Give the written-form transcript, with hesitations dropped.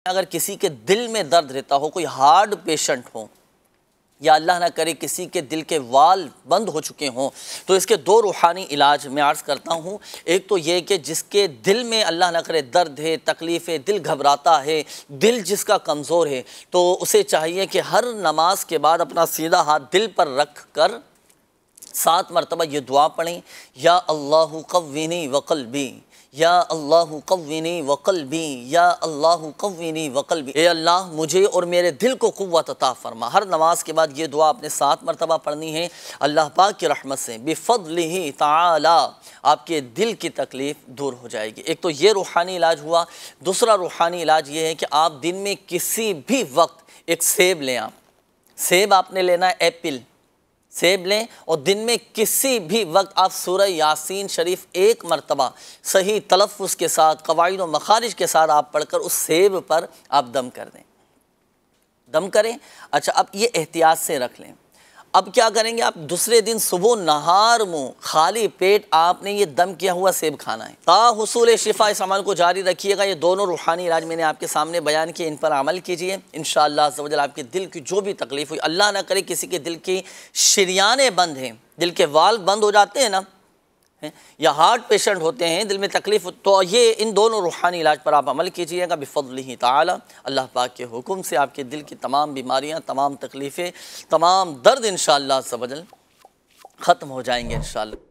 अगर किसी के दिल में दर्द रहता हो, कोई हार्ट पेशेंट हो, या अल्लाह ना करे किसी के दिल के वाल बंद हो चुके हों, तो इसके दो रूहानी इलाज मैं अर्ज़ करता हूँ। एक तो ये कि जिसके दिल में अल्लाह ना करे दर्द है, तकलीफ़ है, दिल घबराता है, दिल जिसका कमज़ोर है, तो उसे चाहिए कि हर नमाज के बाद अपना सीधा हाथ दिल पर रख कर 7 मरतबा ये दुआ पढ़ें, या अल्लाहु कव्विनी व क़ल्बी, या अल्लाहु कव्विनी व क़ल्बी, या अल्लाहु कव्विनी व क़ल्बी। ए अल्लाह, मुझे और मेरे दिल को क़ुव्वत अता फ़रमा। हर नमाज के बाद ये दुआ आपने 7 मरतबा पढ़नी है। अल्लाह पाक की रहमत से बिफ़ज़लिही तआला आपके दिल की तकलीफ़ दूर हो जाएगी। एक तो ये रूहानी इलाज हुआ। दूसरा रूहानी इलाज ये है कि आप दिन में किसी भी वक्त एक सेब लें। आप सेब आपने लेना है, एप्पल सेब लें, और दिन में किसी भी वक्त आप सूरह यासीन शरीफ 1 मरतबा सही तलफ़्फ़ुज़ के साथ, क़वाइद व मखारिज के साथ आप पढ़कर उस सेब पर आप दम कर दें, दम करें। अच्छा, अब ये एहतियात से रख लें। अब क्या करेंगे आप, दूसरे दिन सुबह नहार मुँह खाली पेट आपने ये दम किया हुआ सेब खाना है। हुसूल शिफा इस अमल को जारी रखिएगा। ये दोनों रूहानी इलाज मैंने आपके सामने बयान किए, इन पर अमल कीजिए। इंशाअल्लाह अज़्ज़ व जल आपके दिल की जो भी तकलीफ़ हुई, अल्लाह ना करे किसी के दिल की शरियाने बंद हैं, दिल के वाल बंद हो जाते हैं ना, या हार्ट पेशेंट होते हैं, दिल में तकलीफ़, तो ये इन दोनों रूहानी इलाज पर आप अमल कीजिएगा बिफ़ज़लिही ताला। अल्लाह पाक के हुक्म से आपके दिल की तमाम बीमारियां, तमाम तकलीफ़ें, तमाम दर्द इंशाअल्लाह अज़्ज़ व जल ख़त्म हो जाएंगे इंशाअल्लाह।